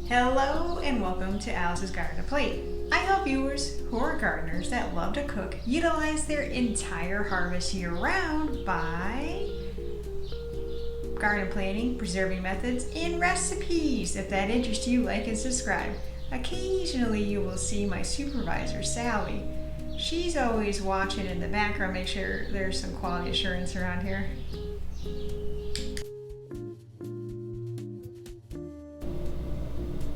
Hello and welcome to Alice's Garden to Plate. I help viewers who are gardeners that love to cook utilize their entire harvest year-round by garden planning, preserving methods, and recipes. If that interests you, like and subscribe. Occasionally you will see my supervisor, Sally. She's always watching in the background, make sure there's some quality assurance around here.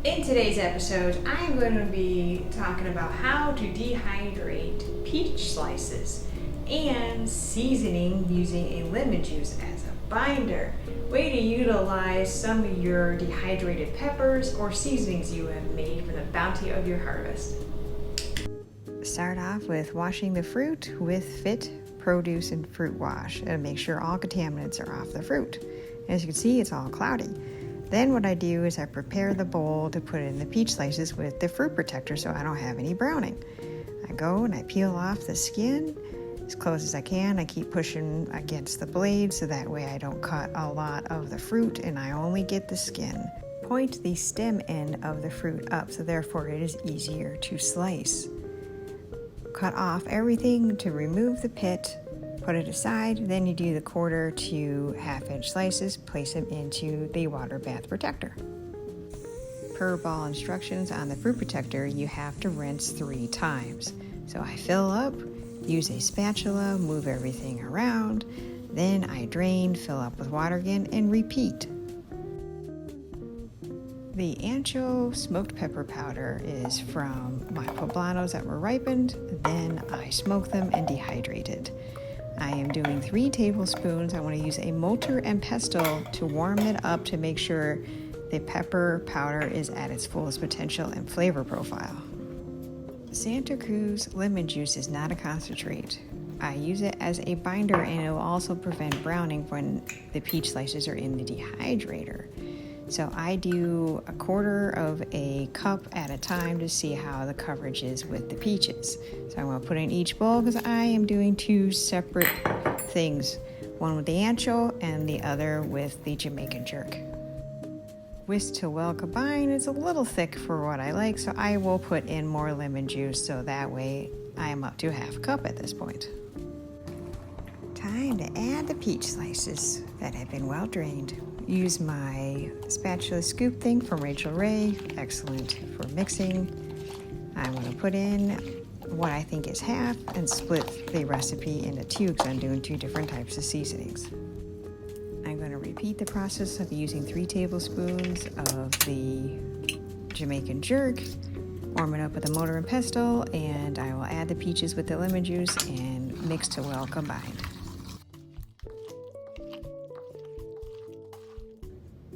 In today's episode, I'm going to be talking about how to dehydrate peach slices and seasoning using a lemon juice as a binder. Way to utilize some of your dehydrated peppers or seasonings you have made from the bounty of your harvest. Start off with washing the fruit with Fit Produce and Fruit Wash and make sure all contaminants are off the fruit. As you can see, it's all cloudy. Then what I do is I prepare the bowl to put in the peach slices with the fruit protector so I don't have any browning. I go and I peel off the skin as close as I can. I keep pushing against the blade so that way I don't cut a lot of the fruit and I only get the skin. Point the stem end of the fruit up so therefore it is easier to slice. Cut off everything to remove the pit. Put it aside, then you do the 1/4 to 1/2-inch slices, place them into the water bath protector. Per ball instructions on the fruit protector, you have to rinse 3 times. So I fill up, use a spatula, move everything around, then I drain, fill up with water again, and repeat. The Ancho smoked pepper powder is from my poblanos that were ripened, then I smoke them and dehydrated. I am doing 3 tablespoons. I want to use a mortar and pestle to warm it up to make sure the pepper powder is at its fullest potential and flavor profile. Santa Cruz lemon juice is not a concentrate. I use it as a binder and it will also prevent browning when the peach slices are in the dehydrator. So I do 1/4 of a cup at a time to see how the coverage is with the peaches. So I'm going to put in each bowl because I am doing 2 separate things. One with the Ancho and the other with the Jamaican jerk. Whisk till well combined. It's a little thick for what I like, so I will put in more lemon juice so that way I am up to 1/2 cup at this point. Time to add the peach slices that have been well drained. Use my spatula scoop thing from Rachel Ray, excellent for mixing. I'm going to put in what I think is 1/2 and split the recipe into 2 because I'm doing 2 different types of seasonings. I'm going to repeat the process of using 3 tablespoons of the Jamaican jerk, warm it up with a mortar and pestle, and I will add the peaches with the lemon juice and mix till well combined.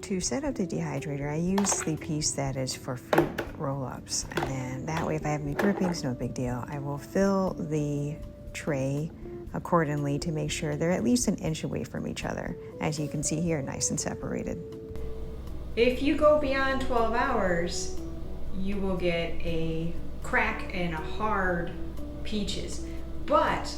To set up the dehydrator, I use the piece that is for fruit roll-ups, and then that way if I have any drippings, no big deal. I will fill the tray accordingly to make sure they're at least 1 inch away from each other. As you can see here, nice and separated. If you go beyond 12 hours, you will get a crack and a hard peaches, but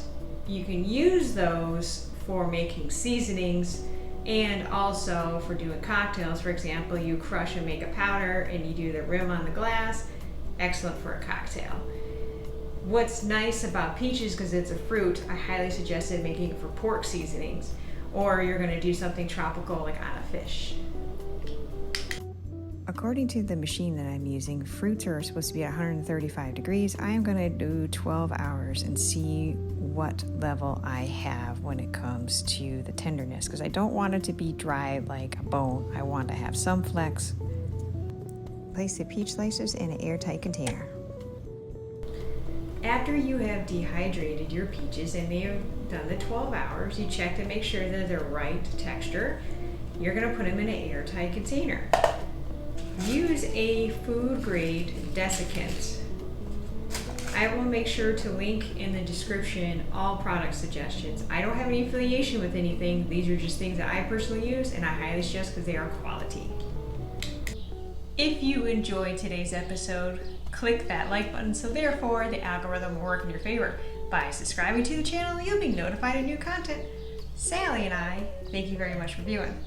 you can use those for making seasonings and also for doing cocktails. For example, you crush and make a powder and you do the rim on the glass, excellent for a cocktail. What's nice about peaches, because it's a fruit, I highly suggested making it for pork seasonings, or you're going to do something tropical like on a fish. According to the machine that I'm using, fruits are supposed to be at 135 degrees. I am going to do 12 hours and see what level I have when it comes to the tenderness, because I don't want it to be dry like a bone. I want to have some flex. Place the peach slices in an airtight container. After you have dehydrated your peaches and they have done the 12 hours, you check to make sure that they're right texture. You're going to put them in an airtight container. Use a food grade desiccant. I will make sure to link in the description all product suggestions. I don't have any affiliation with anything. These are just things that I personally use and I highly suggest because they are quality. If you enjoyed today's episode, click that like button so therefore the algorithm will work in your favor. By subscribing to the channel, you'll be notified of new content. Sally and I thank you very much for viewing.